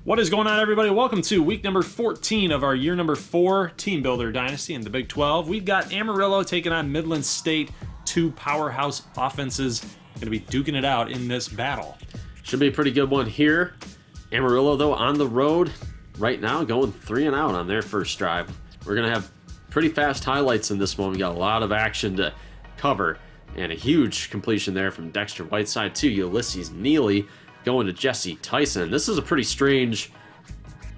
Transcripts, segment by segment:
What is going on, everybody? Welcome to week number 14 of our year number 4 Team Builder Dynasty in the Big 12. We've got Amarillo taking on Midland State, two powerhouse offenses going to be duking it out in this battle. Should be a pretty good one here. Amarillo, though, on the road right now, going 3-0 on their first drive. We're going to have pretty fast highlights in this one. We got a lot of action to cover, and a huge completion there from Dexter Whiteside to Ulysses Neely, going to Jesse Tyson. This is a pretty strange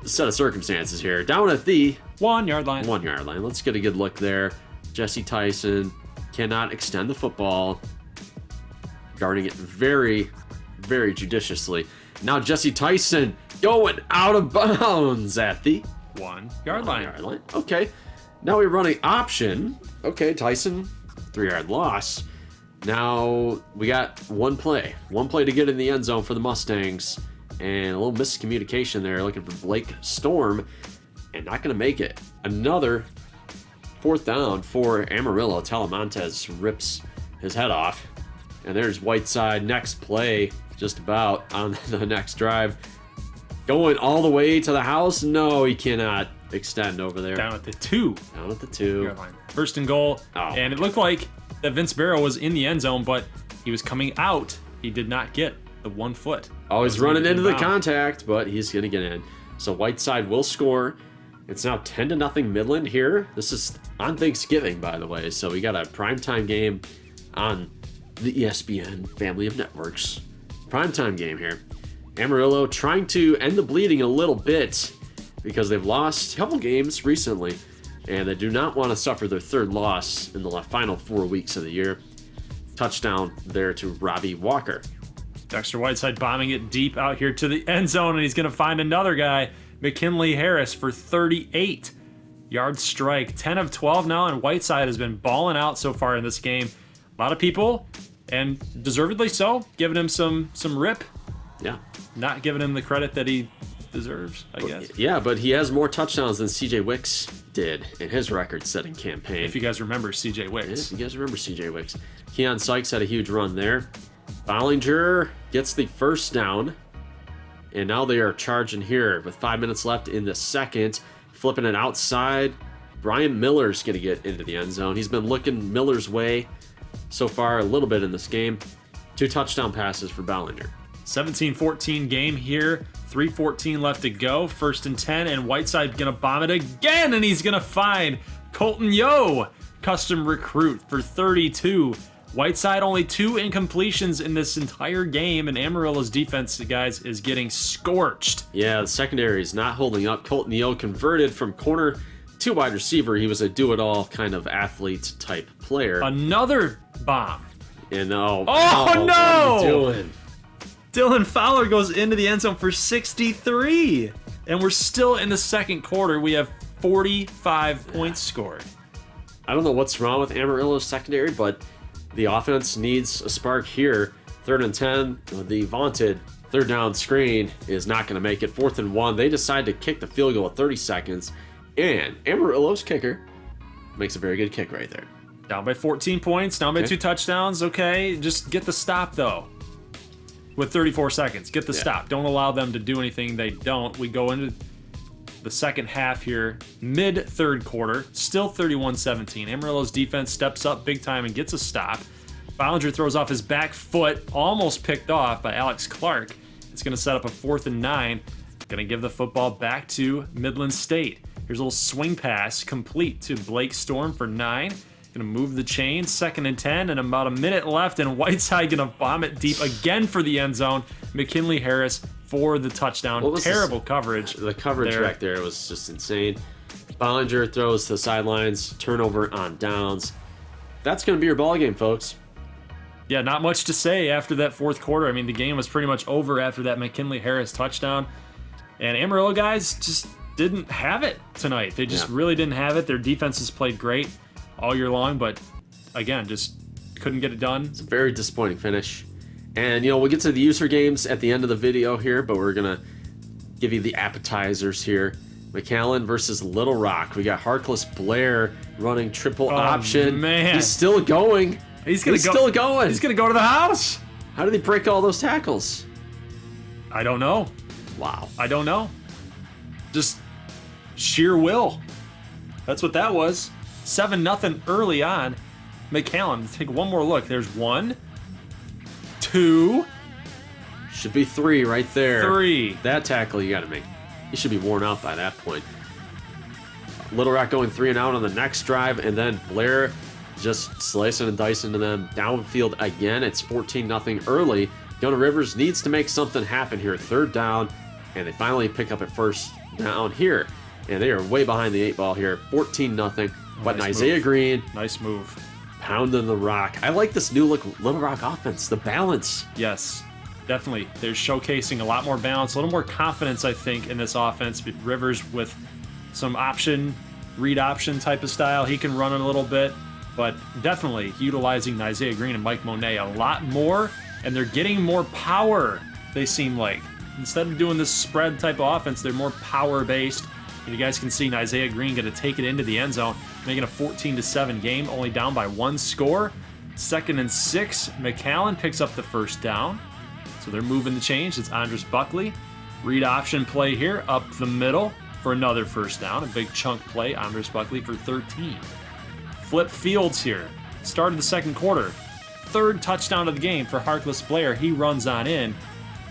set of circumstances here. Down at the 1 yard line. 1 yard line. Let's get a good look there. Jesse Tyson cannot extend the football, guarding it very, very judiciously. Now Jesse Tyson going out of bounds at the 1 yard line. Okay. Now we're running option. Okay, Tyson, 3-yard loss. Now we got one play to get in the end zone for the Mustangs, and a little miscommunication there, looking for Blake Storm, and not going to make it. Another 4th down for Amarillo. Talamontes rips his head off, and there's Whiteside. Next play, just about on the next drive, going all the way to the house. No, he cannot extend over there. Down at the 2. Down at the 2. Yard line. First and goal, and it looked like that Vince Barrow was in the end zone, but he was coming out. He did not get the 1 foot. Always running into the contact, but he's going to get in. So Whiteside will score. It's now 10-0 Midland here. This is on Thanksgiving, by the way, so we got a primetime game on the ESPN family of networks. Primetime game here. Amarillo trying to end the bleeding a little bit because they've lost a couple games recently, and they do not want to suffer their 3rd loss in the final 4 weeks of the year. Touchdown there to Robbie Walker. Dexter Whiteside bombing it deep out here to the end zone, and he's going to find another guy, McKinley Harris, for 38-yard strike. 10 of 12 now, and Whiteside has been balling out so far in this game. A lot of people, and deservedly so, giving him some rip. Yeah. Not giving him the credit that he deserves, I guess. Yeah, but he has more touchdowns than CJ Wicks did in his record-setting campaign. If you guys remember CJ Wicks. If you guys remember CJ Wicks. Keon Sykes had a huge run there. Bollinger gets the first down, and now they are charging here with 5 minutes left in the second. Flipping it outside. Brian Miller's going to get into the end zone. He's been looking Miller's way so far a little bit in this game. 2 touchdown passes for Bollinger. 17-14 game here. 3:14 left to go. 1st and 10, and Whiteside gonna bomb it again, and he's gonna find Colton Yo, custom recruit, for 32. Whiteside only 2 incompletions in this entire game, and Amarillo's defense, guys, is getting scorched. Yeah, the secondary is not holding up. Colton Yo converted from corner to wide receiver. He was a do-it-all kind of athlete type player. Another bomb. And no! What are you doing? Dylan Fowler goes into the end zone for 63. And we're still in the second quarter. We have 45 points scored. I don't know what's wrong with Amarillo's secondary, but the offense needs a spark here. 3rd and 10, the vaunted 3rd down screen is not going to make it. 4th and 1, they decide to kick the field goal at 30 seconds. And Amarillo's kicker makes a very good kick right there. Down by 14 points, down by 2 touchdowns. Okay, just get the stop, though. With 34 seconds, get the stop. Don't allow them to do anything they don't. We go into the second half here, mid-3rd quarter, still 31-17. Amarillo's defense steps up big time and gets a stop. Bollinger throws off his back foot, almost picked off by Alex Clark. It's going to set up a 4th and 9. Going to give the football back to Midland State. Here's a little swing pass, complete to Blake Storm for 9. Gonna move the chain, 2nd and 10, and about a minute left, and Whiteside gonna bomb it deep again for the end zone. McKinley Harris for the touchdown. Terrible coverage. The coverage back there was just insane. Bollinger throws to the sidelines, turnover on downs. That's gonna be your ball game, folks. Yeah, not much to say after that 4th quarter. I mean, the game was pretty much over after that McKinley Harris touchdown. And Amarillo guys just didn't have it tonight. They just really didn't have it. Their defense has played great all year long, but again, just couldn't get it done. It's a very disappointing finish. And, we'll get to the user games at the end of the video here, but we're going to give you the appetizers here. McAllen versus Little Rock. We got Harkless Blair running triple option. Man. He's still going. He's still going. He's going to go to the house. How did he break all those tackles? I don't know. Wow. I don't know. Just sheer will. That's what that was. 7-0 early on. McAllen, take one more look. There's 1, 2, Should be 3 right there. 3. That tackle you got to make. He should be worn out by that point. Little Rock going 3 and out on the next drive, and then Blair just slicing and dicing to them downfield again. It's 14-0 early. Gunner Rivers needs to make something happen here. 3rd down, and they finally pick up at 1st down here. And they are way behind the 8 ball here. 14-0. But Nice Isaiah move. Green Nice move. pounding the rock. I like this new look Little Rock offense. The balance. Yes, definitely. They're showcasing a lot more balance, a little more confidence, I think, in this offense. But Rivers with some read option type of style. He can run it a little bit, but definitely utilizing Isaiah Green and Mike Monet a lot more, and they're getting more power, they seem like. Instead of doing this spread type of offense, they're more power-based. And you guys can see Isaiah Green going to take it into the end zone, making a 14-7 game, only down by 1 score. 2nd and 6, McAllen picks up the 1st down. So they're moving the change. It's Andres Buckley. Read option play here, up the middle for another 1st down. A big chunk play, Andres Buckley for 13. Flip fields here. Started the 2nd quarter. 3rd touchdown of the game for Harkless Blair. He runs on in.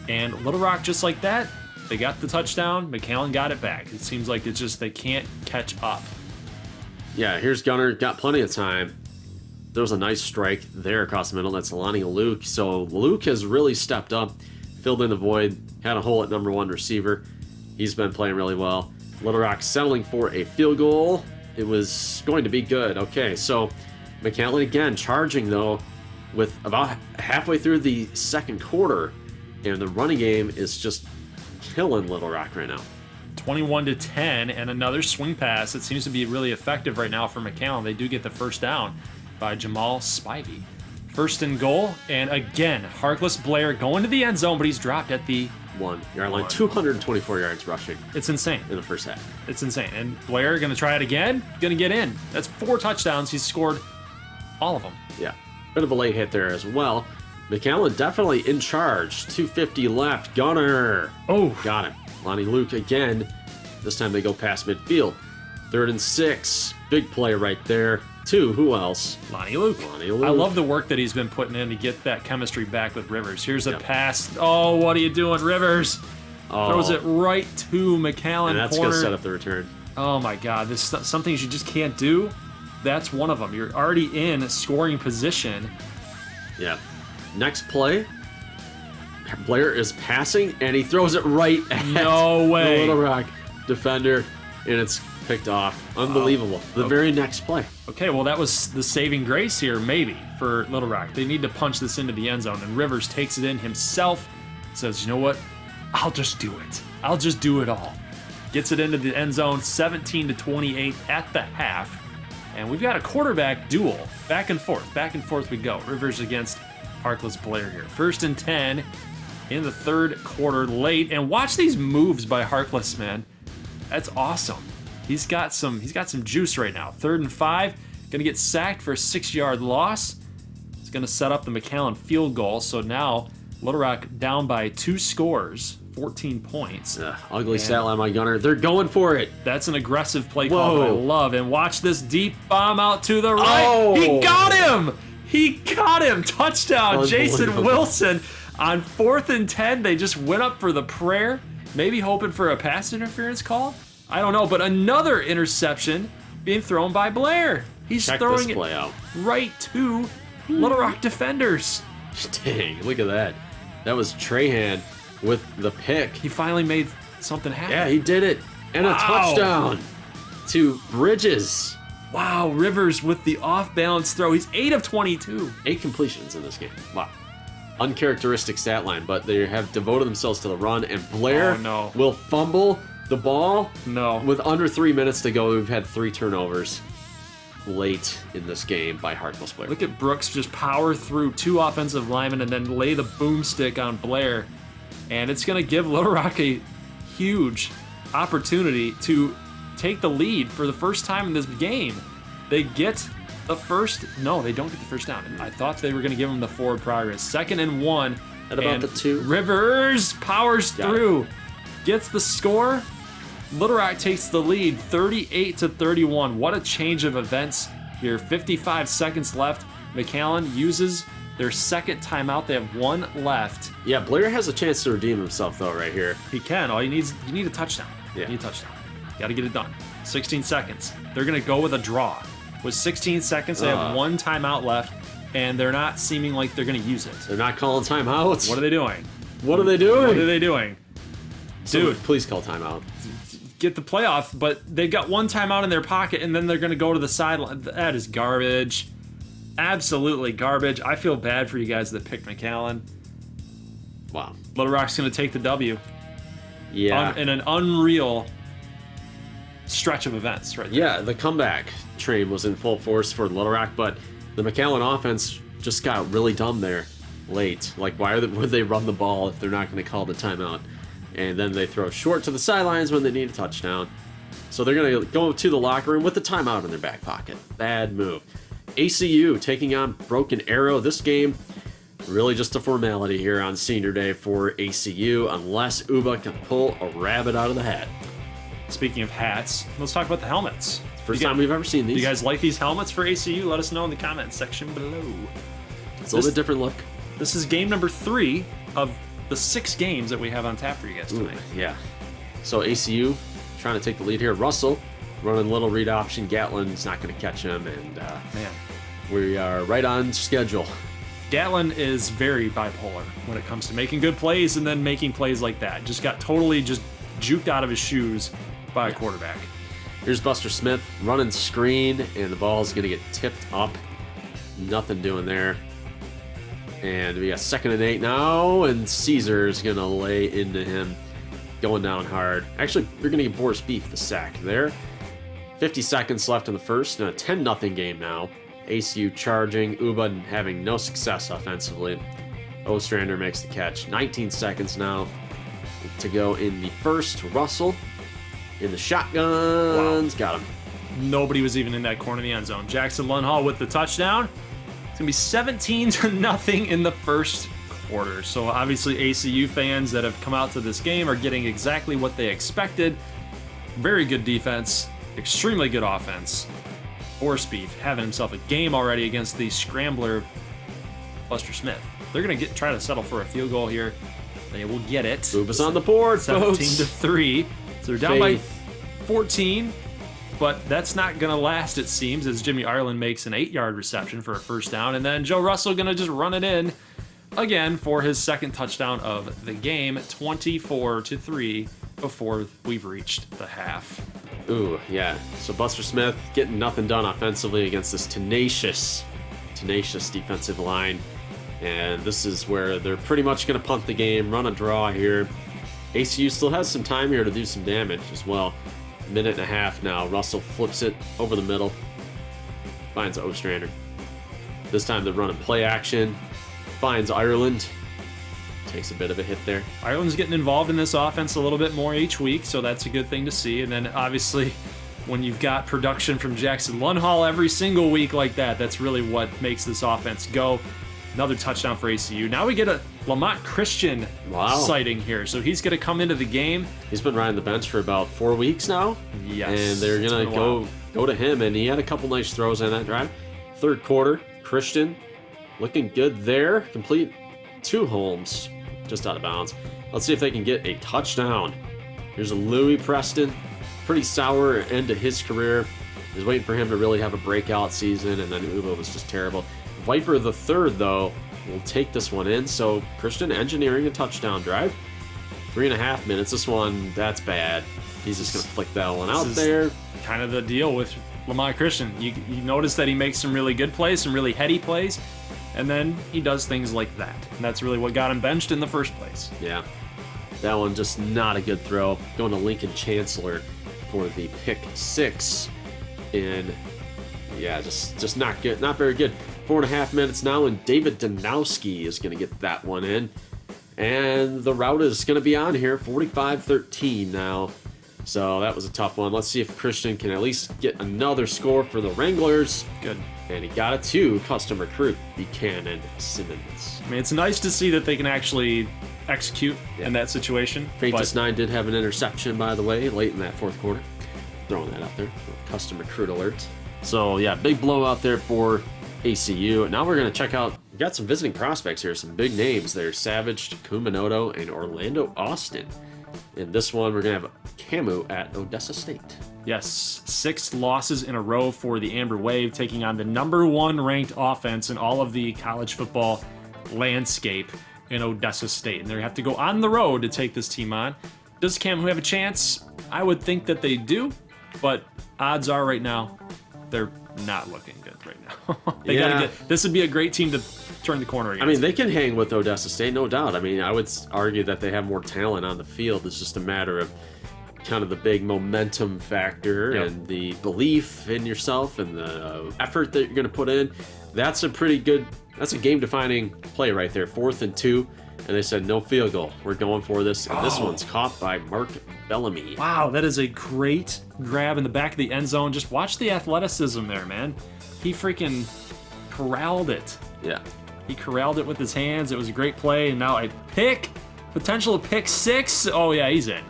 And Little Rock, just like that, they got the touchdown. McAllen got it back. It seems like it's just they can't catch up. Yeah, here's Gunner. Got plenty of time. There was a nice strike there across the middle. That's Lonnie Luke. So Luke has really stepped up, filled in the void, had a hole at number 1 receiver. He's been playing really well. Little Rock settling for a field goal. It was going to be good. Okay, so McAllen again charging, though, with about halfway through the 2nd quarter. And the running game is just killing Little Rock right now. 21-10, and another swing pass. It seems to be really effective right now for McAllen. They do get the 1st down by Jamal Spivey. 1st and goal, and again, Harkless Blair going to the end zone, but he's dropped at the 1-yard line. 224 yards rushing It's insane. in the first half. It's insane. And Blair going to try it again, going to get in. That's 4 touchdowns. He's scored all of them. Yeah, bit of a late hit there as well. McAllen definitely in charge. 2:50 left. Gunner. Oh, Got him. Lonnie Luke again. This time they go past midfield. 3rd and 6. Big play right there. 2. Who else? Lonnie Luke. Lonnie Luke. I love the work that he's been putting in to get that chemistry back with Rivers. Here's a Yep. pass. Oh, what are you doing, Rivers? Throws it right to McAllen. And that's corner. going to set up the return. Oh my God, this is something you just can't do. That's one of them. You're already in scoring position. Yeah. Next play. Blair is passing, and he throws it right at No way. the Little Rock defender, and it's picked off. Unbelievable. The very next play. Okay, well, that was the saving grace here, maybe, for Little Rock. They need to punch this into the end zone, and Rivers takes it in himself, says, you know what? I'll just do it. I'll just do it all. Gets it into the end zone, 17-28 at the half. And we've got a quarterback duel. Back and forth we go. Rivers against Harkless Blair here. 1st and 10 in the 3rd quarter, late. And watch these moves by Harkless, man. That's awesome. He's got some juice right now. 3rd and 5, gonna get sacked for a 6-yard loss. It's gonna set up the McAllen field goal. So now Little Rock down by 2 scores, 14 points. Ugly stat line by Gunner. They're going for it. That's an aggressive play call that I Whoa. love. And watch this deep bomb out to the right. Oh. He got him! He got him! Touchdown, Jason Unbelievable. Wilson. On 4th and 10, they just went up for the prayer, maybe hoping for a pass interference call. I don't know, but another interception being thrown by Blair. He's Check throwing this play it out. right to Little Rock defenders. Dang, look at that. That was Trahan with the pick. He finally made something happen. Yeah, he did it. And a Wow. touchdown to Bridges. Wow, Rivers with the off-balance throw. He's 8 of 22. 8 completions in this game. Wow. Uncharacteristic stat line, but they have devoted themselves to the run, and Blair Oh, no. will fumble the ball. No. With under 3 minutes to go, we've had 3 turnovers late in this game by Harkless Blair. Look at Brooks just power through 2 offensive linemen and then lay the boomstick on Blair. And it's going to give Little Rock a huge opportunity to take the lead for the first time in this game. They get the first... No, they don't get the first down. I thought they were going to give them the forward progress. 2nd and 1. At about and the 2. Rivers powers Got it. through. gets the score. Little Rock takes the lead 38-31. What a change of events here. 55 seconds left. McAllen uses their second timeout. They have one left. Yeah, Blair has a chance to redeem himself though right here. He can. All you need a touchdown. Yeah. You need a touchdown. Got to get it done. 16 seconds. They're going to go with a draw. With 16 seconds, they have one timeout left, and they're not seeming like they're going to use it. They're not calling timeouts. What are they doing? What are they doing? What are they doing? Dude, Dude, please call timeout. get the playoff, but they've got one timeout in their pocket, and then they're going to go to the sideline. That is garbage. Absolutely garbage. I feel bad for you guys that picked McAllen. Wow. Little Rock's going to take the W. Yeah. In an unreal stretch of events right there. Yeah, the comeback train was in full force for Little Rock, but the McAllen offense just got really dumb there late. Like, why would they run the ball if they're not going to call the timeout? And then they throw short to the sidelines when they need a touchdown. So they're going to go to the locker room with the timeout in their back pocket. Bad move. ACU taking on Broken Arrow. This game, really just a formality here on senior day for ACU, unless Uba can pull a rabbit out of the hat. Speaking of hats, let's talk about the helmets. First time we've ever seen these. Do you guys like these helmets for ACU? Let us know in the comments section below. It's a little bit different look. This is game number 3 of the 6 games that we have on tap for you guys tonight. Ooh, yeah. So ACU trying to take the lead here. Russell running little read option. Gatlin's not going to catch him, and man, we are right on schedule. Gatlin is very bipolar when it comes to making good plays and then making plays like that. Just got totally just juked out of his shoes by a quarterback. Here's Buster Smith running screen, and the ball's going to get tipped up. Nothing doing there. And we got 2nd and 8 now, and Caesar's going to lay into him, going down hard. Actually, you're going to get Boris Beef the sack there. 50 seconds left in the first, and a 10-0 game now. ACU charging, Uba having no success offensively. Ostrander makes the catch. 19 seconds now to go in the first. Russell in the shotguns. Wow. Got him. Nobody was even in that corner of the end zone. Jackson Lunhall with the touchdown. It's going to be 17-0 in the first quarter. So obviously ACU fans that have come out to this game are getting exactly what they expected. Very good defense. Extremely good offense. Boris Beef having himself a game already against the scrambler Buster Smith. They're going to try to settle for a field goal here. They will get it. Uba's on the board, 17-3. So they're down by 14. But that's not going to last, it seems, as Jimmy Ireland makes an 8-yard reception for a first down. And then Joe Russell going to just run it in again for his second touchdown of the game. 24-3 before we've reached the half. Ooh, yeah. So Buster Smith getting nothing done offensively against this tenacious defensive line. And this is where they're pretty much going to punt the game, run a draw here. ACU still has some time here to do some damage as well. Minute and a half now. Russell flips it over the middle. Finds Ostrander. This time they're running play action. Finds Ireland. Takes a bit of a hit there. Ireland's getting involved in this offense a little bit more each week, so that's a good thing to see. And then obviously when you've got production from Jackson Lunhall every single week like that, that's really what makes this offense go. Another touchdown for ACU. Now we get a Lamont Christian sighting here. So he's going to come into the game. He's been riding the bench for about 4 weeks now. Yes. And they're going to go to him, and he had a couple nice throws in that drive. Third quarter, Christian looking good there. Complete 2 homes, just out of bounds. Let's see if they can get a touchdown. Here's a Louis Preston. Pretty sour end to his career. I was waiting for him to really have a breakout season, and then Uba was just terrible. Viper the third, though, will take this one in. So Christian engineering a touchdown drive. 3.5 minutes. This one, that's bad. He's just going to flick that one out there. Kind of the deal with Lamont Christian. You notice that he makes some really good plays, some really heady plays, and then he does things like that. And that's really what got him benched in the first place. Yeah. That one just not a good throw. Going to Lincoln Chancellor for the pick 6. And yeah, just not good. Not very good. 4.5 minutes now, and David Danowski is going to get that one in. And the route is going to be on here, 45-13 now. So that was a tough one. Let's see if Christian can at least get another score for the Wranglers. Good. And he got it to custom recruit Buchanan Simmons. I mean, it's nice to see that they can actually execute in that situation. Faintest 9 did have an interception, by the way, late in that fourth quarter. Throwing that out there. Custom recruit alert. So, yeah, big blowout there for ACU. Now we're going to check out, we got some visiting prospects here, some big names there. Savage, Kumamoto, and Orlando Austin. In this one, we're going to have Camu at Odessa State. Yes, 6 losses in a row for the Amber Wave, taking on the #1 ranked offense in all of the college football landscape in Odessa State. And they have to go on the road to take this team on. Does Camu have a chance? I would think that they do, but odds are right now, they're not looking good right now. They gotta get. This would be a great team to turn the corner against. I mean, they can hang with Odessa State, no doubt. I mean, I would argue that they have more talent on the field. It's just a matter of kind of the big momentum factor and the belief in yourself and the effort that you're going to put in. That's a game-defining play right there. 4th and 2, and they said no field goal. We're going for this. And this one's caught by Mark Bellamy. Wow, that is a great grab in the back of the end zone. Just watch the athleticism there, man. He freaking corralled it. Yeah. He corralled it with his hands. It was a great play, and now a pick. Potential pick 6. Oh, yeah, he's in.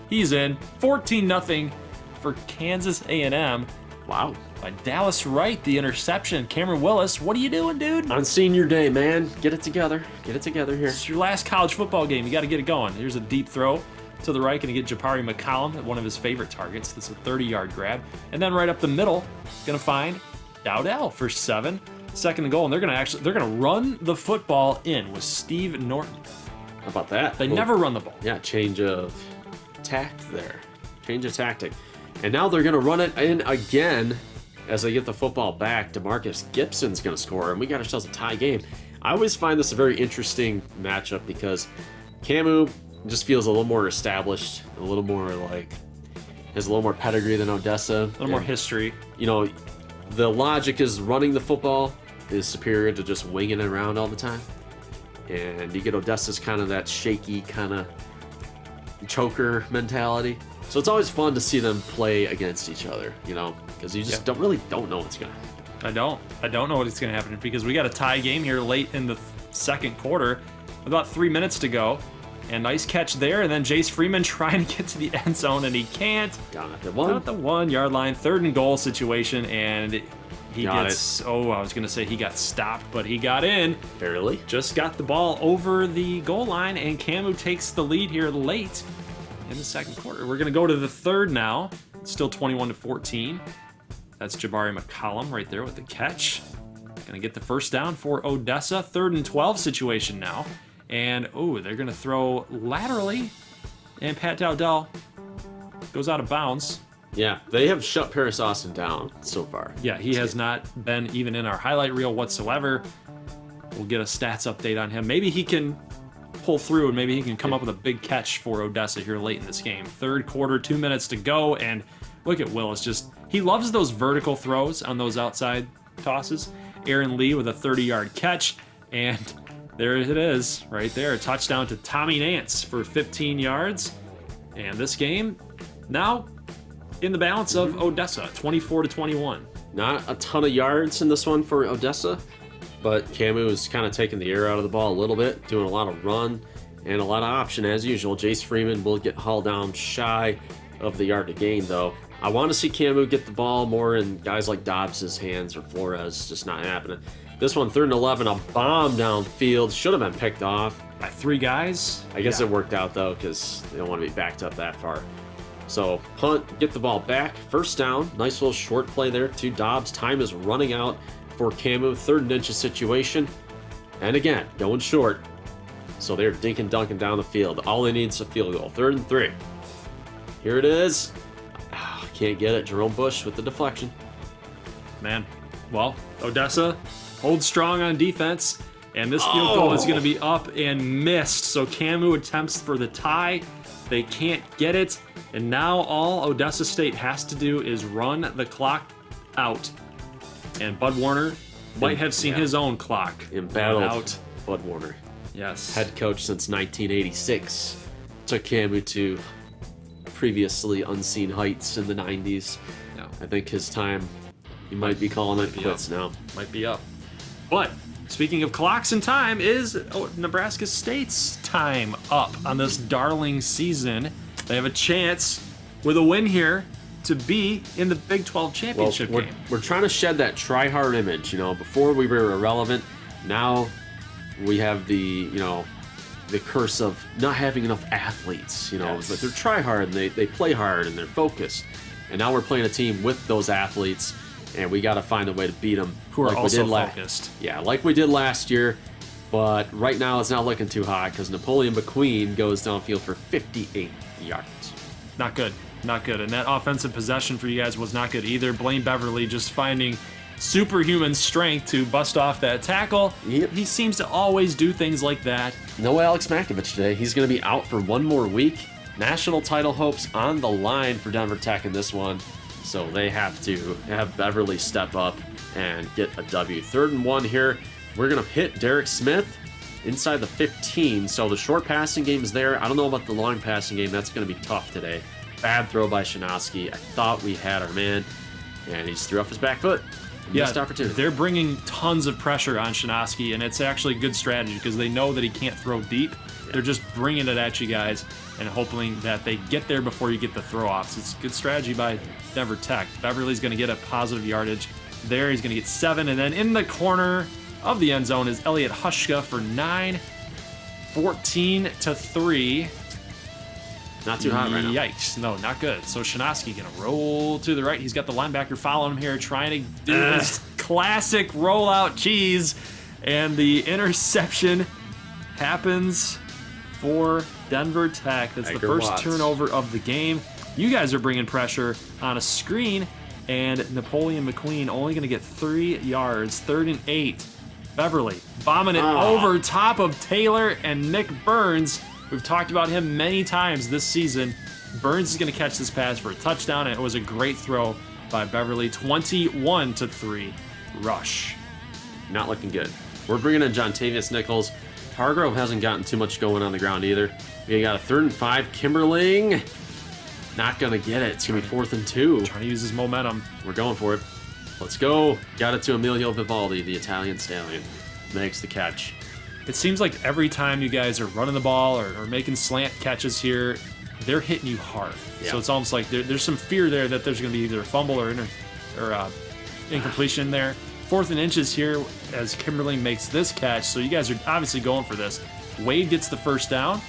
He's in. 14-0 for Kansas A&M. Wow. By Dallas Wright, the interception. Cameron Willis, what are you doing, dude? On senior day, man. Get it together. Get it together here. It's your last college football game. You got to get it going. Here's a deep throw to the right. Going to get Jabari McAllen at one of his favorite targets. This is a 30-yard grab. And then right up the middle, going to find Dowdell for 7. 2nd and goal. And they're going to run the football in with Steve Norton. How about that? They never run the ball. Yeah, change of tact there. Change of tactic. And now they're going to run it in again as they get the football back. DeMarcus Gibson's going to score, and we got ourselves a tie game. I always find this a very interesting matchup because Camu just feels a little more established, a little more like, has a little more pedigree than Odessa. A little more history. You know, the logic is running the football is superior to just winging it around all the time. And you get Odessa's kind of that shaky kind of choker mentality. So it's always fun to see them play against each other, you know, because you just don't know what's going to happen. I don't know what's going to happen because we got a tie game here late in the second quarter. About 3 minutes to go. And nice catch there. And then Jace Freeman trying to get to the end zone, and he can't. Down at the Down at the 1 yard line. 3rd and goal situation. And he gets, I was going to say he got stopped, but he got in. Barely. Just got the ball over the goal line, and Camu takes the lead here late in the second quarter. We're going to go to the third now. It's still 21-14. That's Jabari McAllen right there with the catch. Going to get the first down for Odessa. 3rd and 12 situation now. And, they're going to throw laterally. And Pat Dowdell goes out of bounds. Yeah, they have shut Paris Austin down so far. Yeah, he has not been even in our highlight reel whatsoever. We'll get a stats update on him. Maybe he can pull through, and maybe he can come up with a big catch for Odessa here late in this game. Third quarter, 2 minutes to go, and look at Willis. He loves those vertical throws on those outside tosses. Aaron Lee with a 30-yard catch, and there it is, right there. A touchdown to Tommy Nance for 15 yards. And this game now in the balance of Odessa, 24-21. Not a ton of yards in this one for Odessa, but Camu is kind of taking the air out of the ball a little bit, doing a lot of run and a lot of option as usual. Jace Freeman will get hauled down shy of the yard to gain, though. I want to see Camu get the ball more in guys like Dobbs' hands or Flores. Just not happening. This one, 3rd and 11, a bomb downfield. Should have been picked off. By 3 guys? I guess it worked out, though, because they don't want to be backed up that far. So, punt, get the ball back. First down. Nice little short play there to Dobbs. Time is running out for Camu. 3rd and inches situation. And again, going short. So they're dinking dunking down the field. All they need is a field goal. 3rd and 3. Here it is. Can't get it. Jerome Bush with the deflection. Man, well, Odessa holds strong on defense, and this field goal is going to be up and missed. So Camu attempts for the tie. They can't get it, and now all Odessa State has to do is run the clock out. And Bud Warner might have seen his own clock embattled out. Bud Warner. Yes. Head coach since 1986. Took Camu to previously unseen heights in the 90s. Yeah. I think his time, he might be calling it quits now. Might be up. But speaking of clocks and time, is Nebraska State's time up on this darling season. They have a chance with a win here to be in the Big 12 championship game. We're trying to shed that try-hard image. Before we were irrelevant. Now we have the curse of not having enough athletes. Yes. But they're try-hard and they play hard and they're focused. And now we're playing a team with those athletes, and we got to find a way to beat them. Who are also focused. Yeah, like we did last year. But right now it's not looking too hot because Napoleon McQueen goes downfield for 58 yards. Not good. Not good. And that offensive possession for you guys was not good either. Blaine Beverly just finding superhuman strength to bust off that tackle. Yep. He seems to always do things like that. No Alex Makovich today. He's going to be out for one more week. National title hopes on the line for Denver Tech in this one. So they have to have Beverly step up and get a W. 3rd and 1 here. We're going to hit Derek Smith inside the 15. So the short passing game is there. I don't know about the long passing game. That's going to be tough today. Bad throw by Shinosky. I thought we had our man, and he just threw off his back foot. Missed opportunity. They're bringing tons of pressure on Shinosky, and it's actually a good strategy because they know that he can't throw deep. Yeah. They're just bringing it at you guys and hoping that they get there before you get the throw-offs. It's a good strategy by Denver Tech. Beverly's going to get a positive yardage there. He's going to get 7, and then in the corner of the end zone is Elliot Hushka for 9, 14-3. Not too hot right now. Yikes. No, not good. So Shinosky going to roll to the right. He's got the linebacker following him here, trying to do his classic rollout cheese. And the interception happens for Denver Tech. That's the first turnover of the game. You guys are bringing pressure on a screen, and Napoleon McQueen only going to get 3 yards, 3rd and 8. Beverly bombing it over top of Taylor and Nick Burns. We've talked about him many times this season. Burns is going to catch this pass for a touchdown, and it was a great throw by Beverly. 21-3 rush. Not looking good. We're bringing in Jontavius Nichols. Hargrove hasn't gotten too much going on the ground either. We got a 3rd and 5. Kimberling not going to get it. It's going to be 4th and 2. Trying to use his momentum. We're going for it. Let's go. Got it to Emilio Vivaldi, the Italian stallion. Makes the catch. It seems like every time you guys are running the ball or making slant catches here, they're hitting you hard. Yeah. So it's almost like there's some fear there that there's going to be either a fumble or incompletion there. 4th and inches here as Kimberly makes this catch. So you guys are obviously going for this. Wade gets the first down.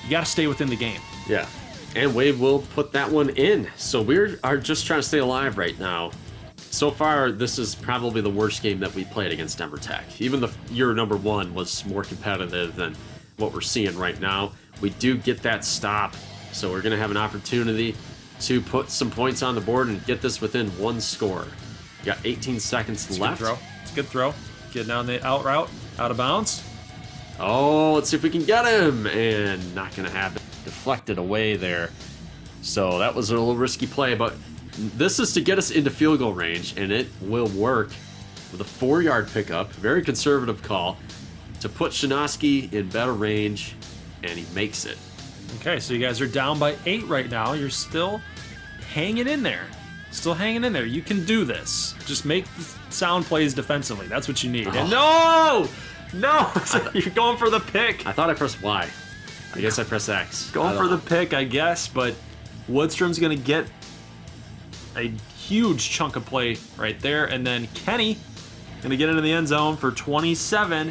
You got to stay within the game. Yeah, and Wade will put that one in. So we are just trying to stay alive right now. So far, this is probably the worst game that we played against Denver Tech. Even the year number 1 was more competitive than what we're seeing right now. We do get that stop, so we're going to have an opportunity to put some points on the board and get this within 1 score. We got 18 seconds left. It's a good throw. Getting down the out route, out of bounds. Oh, let's see if we can get him. And not going to happen. Deflected away there. So that was a little risky play, but this is to get us into field goal range, and it will work with a 4-yard pickup. Very conservative call to put Shinosky in better range, and he makes it. Okay, so you guys are down by 8 right now. You're still hanging in there. Still hanging in there. You can do this. Just make sound plays defensively. That's what you need. And no! You're going for the pick. I thought I pressed Y. I guess I pressed X. Going for the pick, I guess, but Woodstrom's going to get a huge chunk of play right there, and then Kenny going to get into the end zone for 27.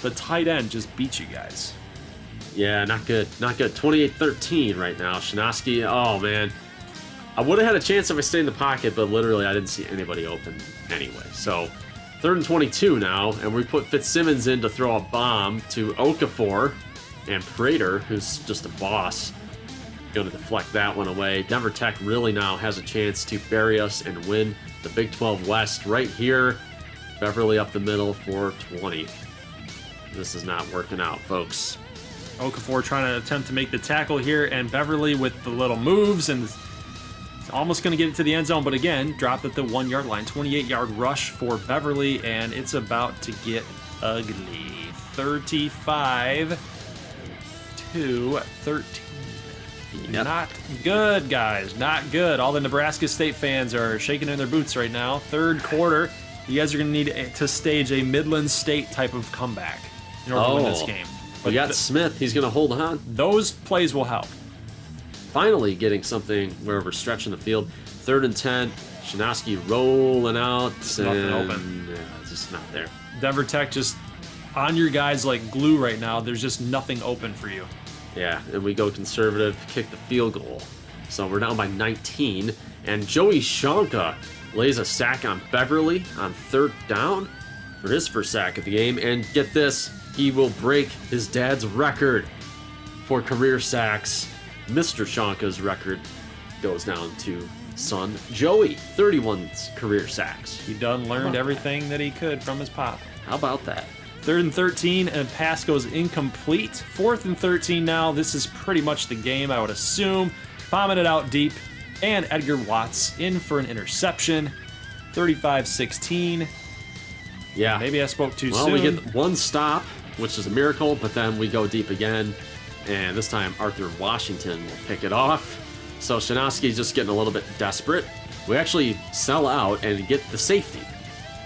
The tight end just beat you guys. Yeah, not good. Not good. 28-13 right now. Shinosky, oh, man. I would have had a chance if I stayed in the pocket, but literally I didn't see anybody open anyway. So 3rd and 22 now, and we put Fitzsimmons in to throw a bomb to Okafor, and Prater, who's just a boss, going to deflect that one away. Denver Tech really now has a chance to bury us and win the Big 12 West right here. Beverly up the middle for 20. This is not working out, folks. Okafor trying to attempt to make the tackle here, and Beverly with the little moves and almost going to get it to the end zone, but again, dropped at the 1-yard line. 28-yard rush for Beverly, and it's about to get ugly. 35-13. Yep. Not good, guys. Not good. All the Nebraska State fans are shaking in their boots right now. 3rd quarter. You guys are going to need to stage a Midland State type of comeback in order to win this game. We got Smith. He's going to hold on. Those plays will help. Finally getting something where we're stretching the field. 3rd and 10. Shinoski rolling out. Nothing open. Yeah, it's just not there. Denver Tech just on your guys like glue right now. There's just nothing open for you. Yeah, and we go conservative, kick the field goal. So we're down by 19. And Joey Shonka lays a sack on Beverly on 3rd down for his first sack of the game. And get this, he will break his dad's record for career sacks. Mr. Shonka's record goes down to son Joey, 31 career sacks. He done learned everything that he could from his pop. How about that? 3rd and 13, and pass goes incomplete. 4th and 13 now. This is pretty much the game, I would assume. Bombing it out deep, and Edgar Watts in for an interception. 35-16. Yeah. Maybe I spoke too soon. Well, we get one stop, which is a miracle, but then we go deep again. And this time, Arthur Washington will pick it off. So Shinoski's just getting a little bit desperate. We actually sell out and get the safety.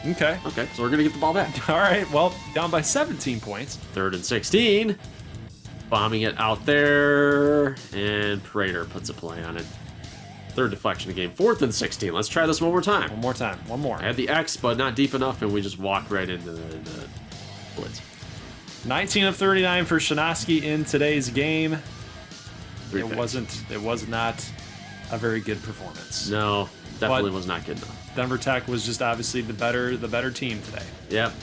Okay, so we're going to get the ball back. All right, well, down by 17 points. 3rd and 16. Bombing it out there. And Prater puts a play on it. 3rd deflection of the game. 4th and 16. Let's try this one more time. One more. I had the X, but not deep enough, and we just walk right into the blitz. 19 of 39 for Shinoski in today's game. Three It picks. was not a very good performance. No, definitely was not good enough. Denver Tech was just obviously the better team today. Yep.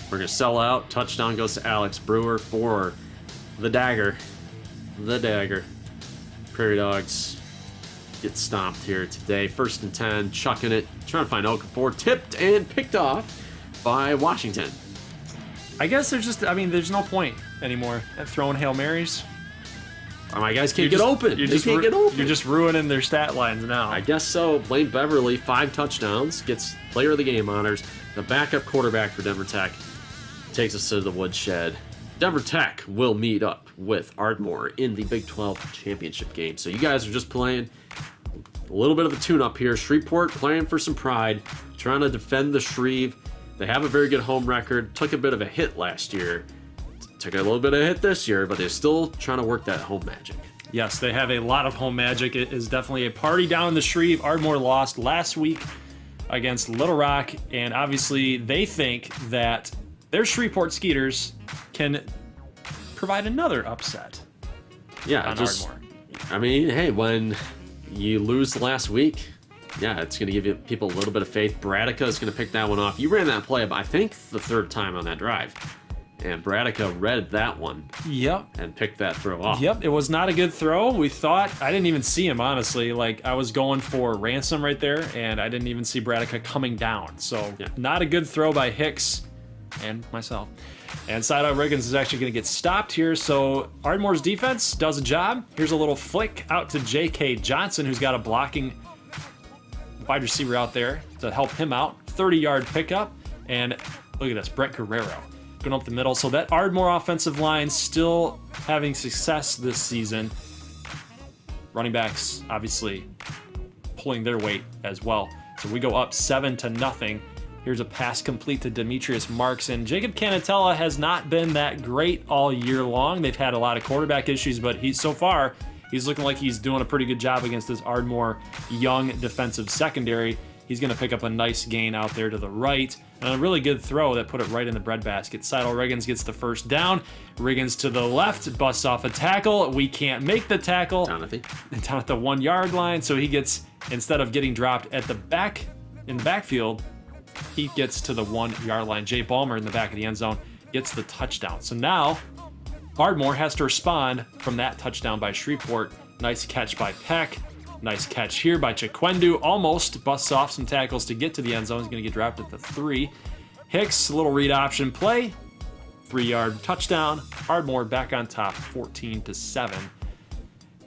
We're going to sell out. Touchdown goes to Alex Brewer for the dagger. The dagger. Prairie Dogs get stomped here today. 1st and 10, chucking it. Trying to find Okafor. Tipped and picked off by Washington. I guess there's no point anymore at throwing Hail Marys. My guys can't get open. They can't get open. You're just ruining their stat lines now. I guess so. Blaine Beverly, 5 touchdowns, gets player of the game honors. The backup quarterback for Denver Tech takes us to the woodshed. Denver Tech will meet up with Ardmore in the Big 12 championship game. So you guys are just playing a little bit of a tune-up here. Shreveport playing for some pride, trying to defend the Shreve. They have a very good home record. Took a bit of a hit last year. Took a little bit of a hit this year, but they're still trying to work that home magic. Yes, they have a lot of home magic. It is definitely a party down in the Shreve. Ardmore lost last week against Little Rock, and obviously they think that their Shreveport Skeeters can provide another upset. Yeah, on just Ardmore. I mean, hey, when you lose last week, yeah, it's going to give you people a little bit of faith. Bradica is going to pick that one off. You ran that play, I think, the 3rd time on that drive. And Bradica read that one. Yep. And picked that throw off. Yep, it was not a good throw. We thought, I didn't even see him, honestly. Like, I was going for Ransom right there, and I didn't even see Bradica coming down. So, Not a good throw by Hicks and myself. And Side-Out Riggins is actually going to get stopped here. So, Ardmore's defense does a job. Here's a little flick out to J.K. Johnson, who's got a blocking wide receiver out there to help him out. 30-yard pickup. And look at this, Brett Guerrero going up the middle. So that Ardmore offensive line still having success this season. Running backs obviously pulling their weight as well. So we go up 7-0. Here's a pass complete to Demetrius Marks. And Jacob Canatella has not been that great all year long. They've had a lot of quarterback issues, but so far, he's looking like he's doing a pretty good job against this Ardmore young defensive secondary. He's going to pick up a nice gain out there to the right. And a really good throw that put it right in the breadbasket. Seidel Riggins gets the first down. Riggins to the left, busts off a tackle. We can't make the tackle. Down at the 1 yard line. So he gets, instead of getting dropped at the back, in the backfield, he gets to the 1 yard line. Jay Ballmer in the back of the end zone gets the touchdown. So now Ardmore has to respond from that touchdown by Shreveport. Nice catch by Peck. Nice catch here by Chiquendu. Almost busts off some tackles to get to the end zone. He's going to get dropped at the 3. Hicks, a little read option play. 3 yard touchdown. Ardmore back on top, 14-7.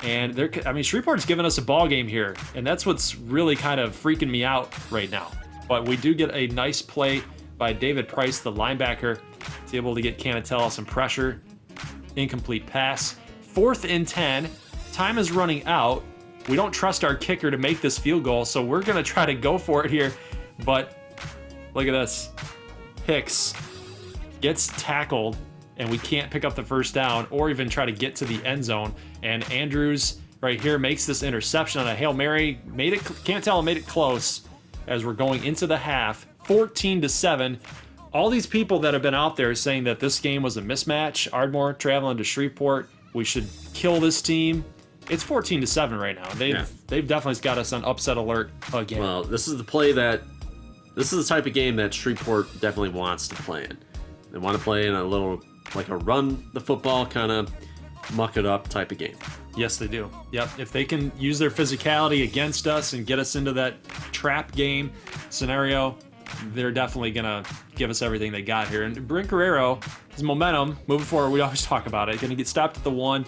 And Shreveport's giving us a ball game here, and that's what's really kind of freaking me out right now. But we do get a nice play by David Price, the linebacker. He's able to get Canatella some pressure. Incomplete pass. 4th and 10. Time is running out. We don't trust our kicker to make this field goal, so we're going to try to go for it here. But Look at this. Hicks gets tackled, and we can't pick up the first down or even try to get to the end zone. And Andrews right here makes this interception on a Hail Mary. Made it close as we're going into the half. 14-7. All these people that have been out there saying that this game was a mismatch, Ardmore traveling to Shreveport, we should kill this team. It's 14-7 right now. They've definitely got us on upset alert again. Well, this is the type of game that Shreveport definitely wants to play in. They want to play in a little, like a run the football, kind of muck it up type of game. Yes, they do. Yep. If they can use their physicality against us and get us into that trap game scenario, they're definitely going to give us everything they got here. And Brent Guerrero, his momentum, moving forward, we always talk about it, going to get stopped at the 1.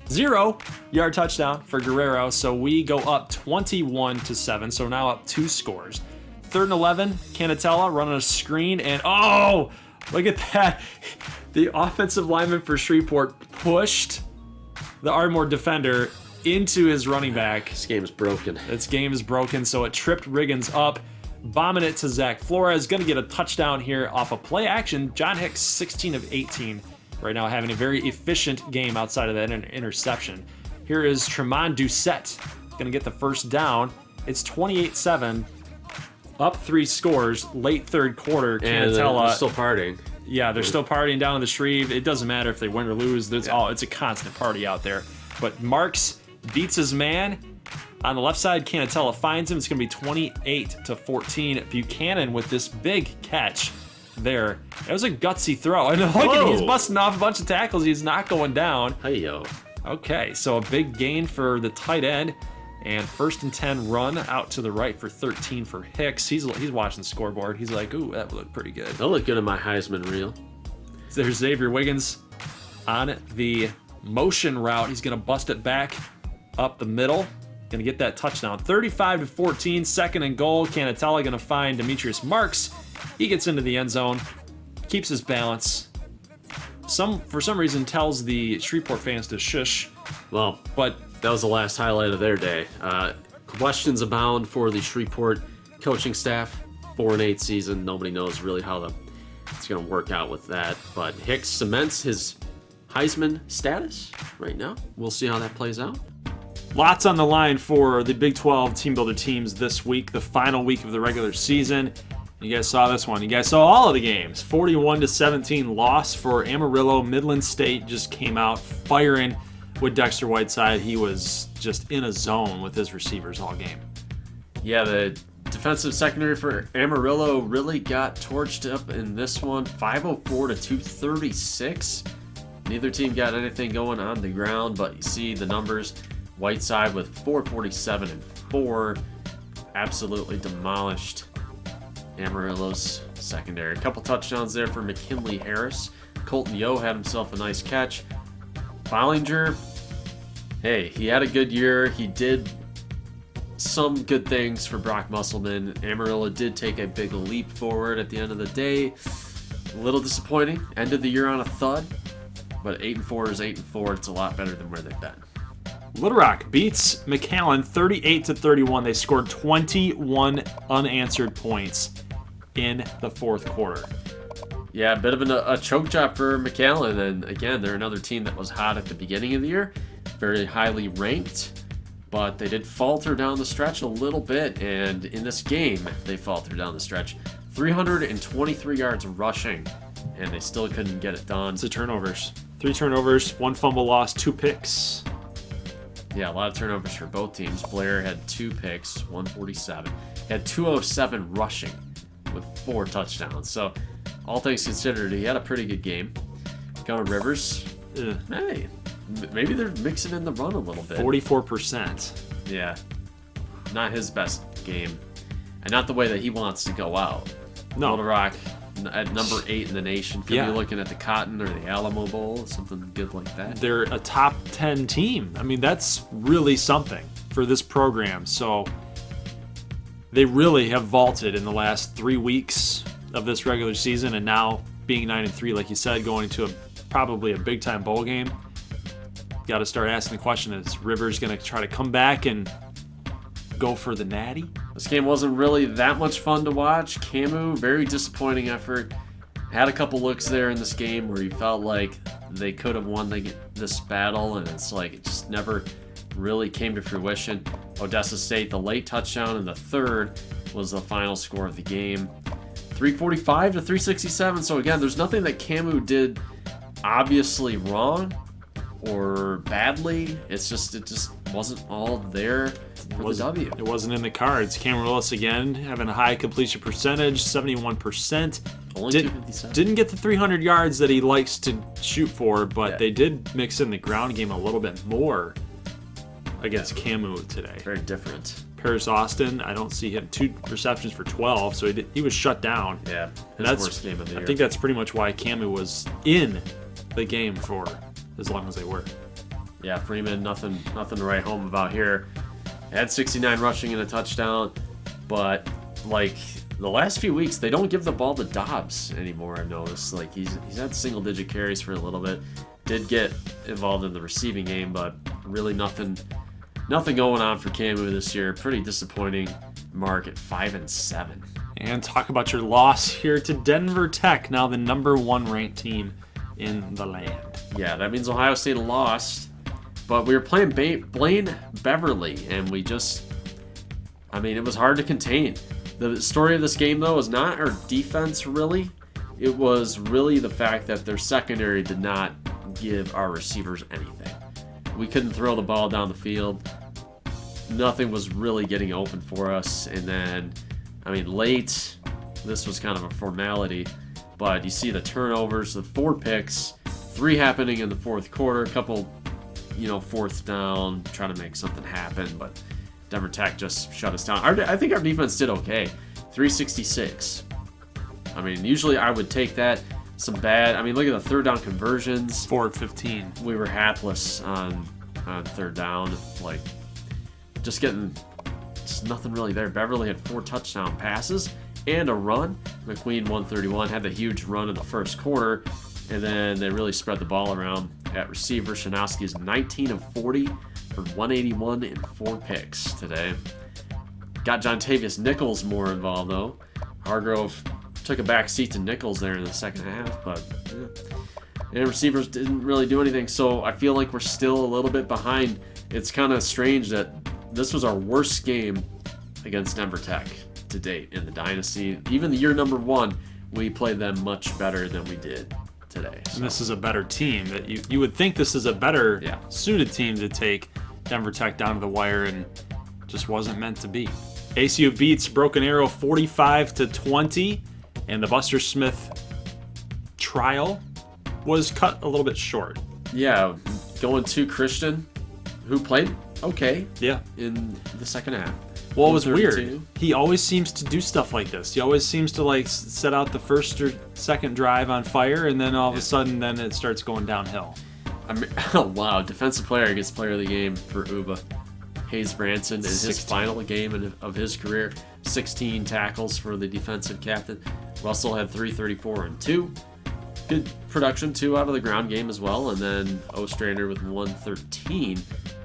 0-yard touchdown for Guerrero, so we go up 21-7, so now up 2 scores. 3rd and 11, Canatella running a screen, and oh, look at that. The offensive lineman for Shreveport pushed the Ardmore defender into his running back. This game is broken. This game is broken, so it tripped Riggins up, bombing it to Zach Flores. Going to get a touchdown here off a play action. John Hicks, 16 of 18. Right now having a very efficient game outside of that interception. Here is Tremont Doucette. Going to get the first down. It's 28-7. Up 3 scores. Late third quarter. And they're still partying. Yeah, they're still partying down in the Shreve. It doesn't matter if they win or lose. It's a constant party out there. But Marks beats his man. On the left side, Canatella finds him. It's going to be 28-14. Buchanan with this big catch. There. It was a gutsy throw. And look at he's busting off a bunch of tackles. He's not going down. Hey-yo. Okay, so a big gain for the tight end. And 1st and 10 run out to the right for 13 for Hicks. He's watching the scoreboard. He's like, ooh, that looked pretty good. That'll look good in my Heisman reel. So there's Xavier Wiggins on the motion route. He's going to bust it back up the middle. Going to get that touchdown. 35-14, 2nd and goal. Canatella going to find Demetrius Marks. He gets into the end zone, keeps his balance. For some reason tells the Shreveport fans to shush. Well, but that was the last highlight of their day. Questions abound for the Shreveport coaching staff. 4-8 season. Nobody knows really how it's going to work out with that. But Hicks cements his Heisman status right now. We'll see how that plays out. Lots on the line for the Big 12 team builder teams this week, the final week of the regular season. You guys saw this one. You guys saw all of the games. 41-17 loss for Amarillo. Midland State just came out firing with Dexter Whiteside. He was just in a zone with his receivers all game. Yeah, the defensive secondary for Amarillo really got torched up in this one. 504-236. Neither team got anything going on the ground, but you see the numbers. Whiteside with 447 and 4 absolutely demolished Amarillo's secondary. A couple touchdowns there for McKinley Harris. Colton Yo had himself a nice catch. Bollinger, hey, he had a good year. He did some good things for Brock Musselman. Amarillo did take a big leap forward at the end of the day. A little disappointing. Ended the year on a thud, but 8-4 is 8-4. It's a lot better than where they've been. Little Rock beats McAllen 38-31. They scored 21 unanswered points in the 4th quarter. Yeah, a bit of a choke job for McAllen. And again, they're another team that was hot at the beginning of the year, very highly ranked, but they did falter down the stretch a little bit. And in this game, they faltered down the stretch. 323 yards rushing, and they still couldn't get it done. It's the turnovers. 3 turnovers, 1 fumble loss, 2 picks. Yeah, a lot of turnovers for both teams. Blair had 2 picks, 147. He had 207 rushing with 4 touchdowns. So, all things considered, he had a pretty good game. Gunnar Rivers, hey, maybe they're mixing in the run a little bit. 44%. Yeah, not his best game. And not the way that he wants to go out. No. Little Rock at number 8 in the nation. Could be looking at the Cotton or the Alamo Bowl, something good like that. They're a top 10 team. I mean, that's really something for this program. So they really have vaulted in the last 3 weeks of this regular season, and now being 9-3, like you said, going to probably a big-time bowl game. Got to start asking the question, is Rivers going to try to come back and go for the natty? This game wasn't really that much fun to watch. Camu, very disappointing effort. Had a couple looks there in this game where you felt like they could have won this battle, and it's like it just never really came to fruition. Odessa State, the late touchdown in the third was the final score of the game. 345 to 367. So again, there's nothing that Camu did obviously wrong or badly. It just wasn't all there for the W. It wasn't in the cards. Amarillo again having a high completion percentage, 71%. Only 257. Didn't get the 300 yards that he likes to shoot for, but they did mix in the ground game a little bit more against Camu today. Very different. Paris Austin, I don't see him 2 receptions for 12, so he was shut down. Yeah, that's worst game of the year. I think that's pretty much why Camu was in the game for as long as they were. Yeah, Freeman, nothing to write home about here. Had 69 rushing and a touchdown, but like the last few weeks, they don't give the ball to Dobbs anymore. I've noticed. Like he's had single-digit carries for a little bit. Did get involved in the receiving game, but really nothing going on for Camu this year. Pretty disappointing mark at 5-7. And talk about your loss here to Denver Tech, now the #1 ranked team in the land. Yeah, that means Ohio State lost, but we were playing Blaine Beverly, and it was hard to contain. The story of this game, though, is not our defense, really. It was really the fact that their secondary did not give our receivers anything. We couldn't throw the ball down the field. Nothing was really getting open for us. And then, late, this was kind of a formality, but you see the turnovers, the 4 picks, 3 happening in the fourth quarter, a couple, fourth down, trying to make something happen, but Denver Tech just shut us down. I think our defense did okay. 366. Usually I would take that. Some bad. Look at the third down conversions. 4 of 15. We were hapless on third down. Like, just nothing really there. Beverly had 4 touchdown passes and a run. McQueen, 131, had the huge run in the first quarter, and then they really spread the ball around at receiver. Shanowski is 19 of 40 for 181 and 4 picks today. Got Jontavius Nichols more involved, though. Hargrove took a back seat to Nichols there in the second half, but and receivers didn't really do anything, so I feel like we're still a little bit behind. It's kind of strange that this was our worst game against Denver Tech to date in the Dynasty. Even the year #1, we played them much better than we did today. So. And this is a better team. That you would think this is a better suited team to take Denver Tech down to the wire, and just wasn't meant to be. ACU beats Broken Arrow 45-20, and the Buster Smith trial was cut a little bit short. Yeah, going to Christian, who played okay. Yeah, in the second half. Well, it was weird. He always seems to do stuff like this. He always seems to set out the first or second drive on fire, and then all of a sudden, then it starts going downhill. Oh wow! Defensive player gets player of the game for UBA. Hayes Branson in his final game of his career, 16 tackles for the defensive captain. Russell had 334 and 2. Good production, 2 out of the ground game as well, and then Ostrander with 113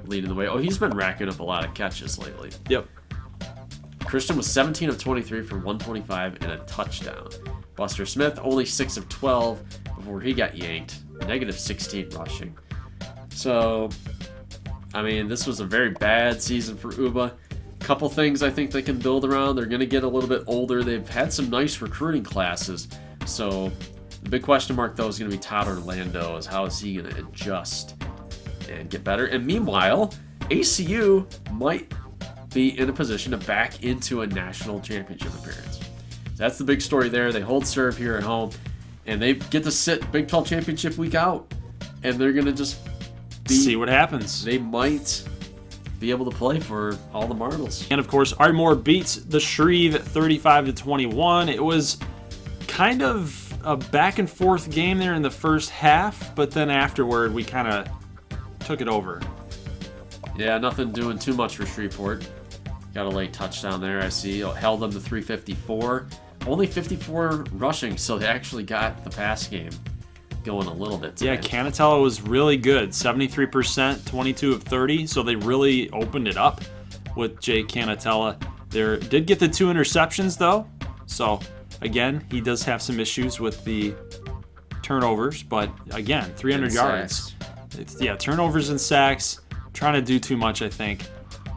leading the way. Oh, he's been racking up a lot of catches lately. Yep. Christian was 17 of 23 for 125 and a touchdown. Buster Smith only 6 of 12 before he got yanked. -16 rushing. So, this was a very bad season for UBA. Couple things I think they can build around. They're going to get a little bit older. They've had some nice recruiting classes. So, the big question mark, though, is going to be Todd Orlando. How is he going to adjust and get better? And meanwhile, ACU might be in a position to back into a national championship appearance. That's the big story there. They hold serve here at home, and they get to sit Big 12 championship week out, and they're going to just see what happens. They might be able to play for all the marbles. And of course, Ardmore beats the Shreve 35-21. It was kind of a back and forth game there in the first half, but then afterward we kind of took it over. Yeah, nothing doing too much for Shreveport. Got a late touchdown there, I see. Held them to 354. Only 54 rushing, so they actually got the pass game going a little bit today. Yeah, Canatella was really good. 73%, 22 of 30, so they really opened it up with Jay Canatella. There did get the 2 interceptions though, so again he does have some issues with the turnovers, but again 300 yards. Yeah, turnovers and sacks. Trying to do too much, I think.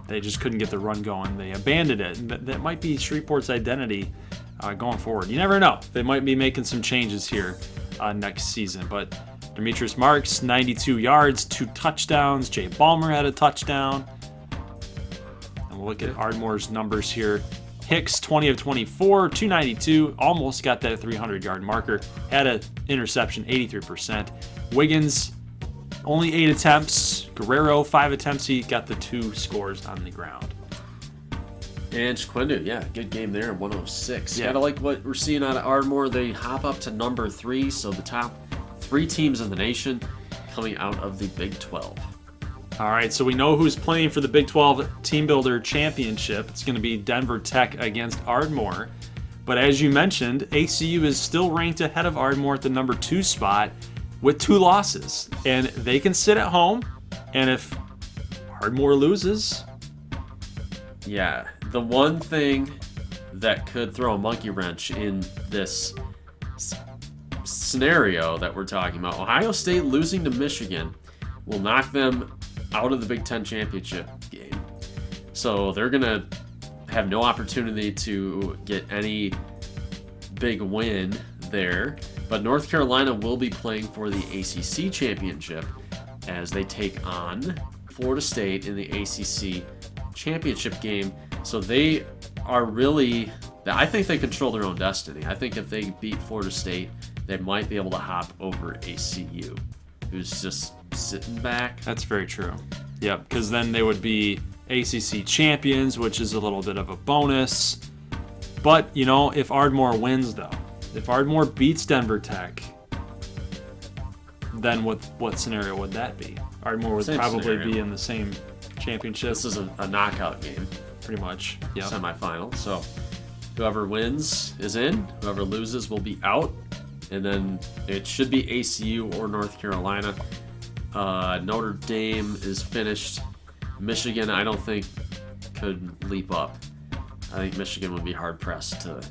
They just couldn't get the run going. They abandoned it, and that might be Shreveport's identity going forward. You never know. They might be making some changes here next season. But Demetrius Marks, 92 yards, 2 touchdowns. Jay Ballmer had a touchdown. And we'll look at Ardmore's numbers here. Hicks, 20 of 24, 292, almost got that 300-yard marker. Had an interception, 83%. Wiggins, only 8 attempts. Guerrero, 5 attempts. He got the 2 scores on the ground. And Chiquindu, yeah, good game there, 106. Yeah. Kind of like what we're seeing out of Ardmore. They hop up to number 3, so the top 3 teams in the nation coming out of the Big 12. All right, so we know who's playing for the Big 12 Team Builder Championship. It's going to be Denver Tech against Ardmore. But as you mentioned, ACU is still ranked ahead of Ardmore at the number 2 spot with 2 losses. And they can sit at home, and if Ardmore loses... Yeah, the one thing that could throw a monkey wrench in this scenario that we're talking about, Ohio State losing to Michigan will knock them out of the Big Ten championship game. So they're going to have no opportunity to get any big win there. But North Carolina will be playing for the ACC championship as they take on Florida State in the ACC championship game. So they are really, I think they control their own destiny. I think if they beat Florida State, they might be able to hop over ACU, who's just sitting back. That's very true. Yep, because then they would be ACC champions, which is a little bit of a bonus. But, you know, if Ardmore wins, though, if Ardmore beats Denver Tech, then what scenario would that be? Ardmore would probably be in the same championship. This is a knockout game, pretty much. Yeah. Semifinal. So whoever wins is in. Whoever loses will be out. And then it should be ACU or North Carolina. Notre Dame is finished. Michigan, I don't think, could leap up. I think Michigan would be hard pressed to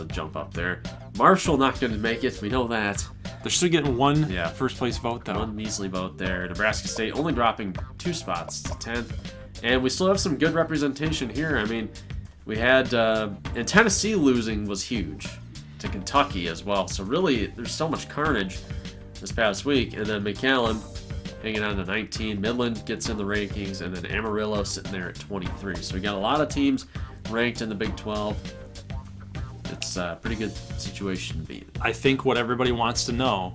jump up there. Marshall not going to make it. We know that. They're still getting one first place vote, though. One measly vote there. Nebraska State only dropping 2 spots to 10th. And we still have some good representation here. I mean, we had, and Tennessee losing was huge to Kentucky as well. So really, there's so much carnage this past week. And then McAllen hanging on to 19. Midland gets in the rankings. And then Amarillo sitting there at 23. So we got a lot of teams ranked in the Big 12. It's a pretty good situation to be in. I think what everybody wants to know,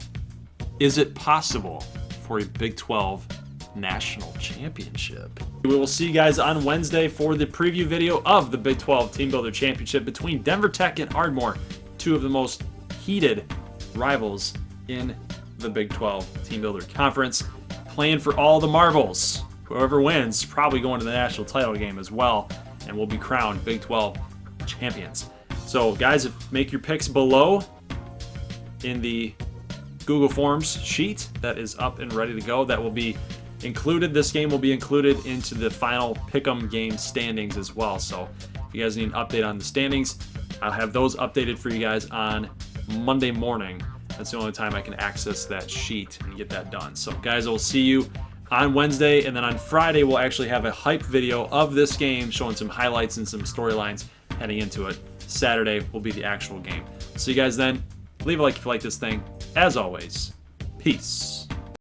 is it possible for a Big 12 national championship? We will see you guys on Wednesday for the preview video of the Big 12 Team Builder Championship between Denver Tech and Ardmore, 2 of the most heated rivals in the Big 12 Team Builder Conference, playing for all the marbles. Whoever wins probably going to the national title game as well, and will be crowned Big 12 champions. So guys, make your picks below in the Google Forms sheet that is up and ready to go. That will be included. This game will be included into the final Pick'em game standings as well. So if you guys need an update on the standings, I'll have those updated for you guys on Monday morning. That's the only time I can access that sheet and get that done. So guys, I'll see you on Wednesday, and then on Friday we'll actually have a hype video of this game showing some highlights and some storylines heading into it. Saturday will be the actual game. See you guys then. Leave a like if you like this thing. As always, peace.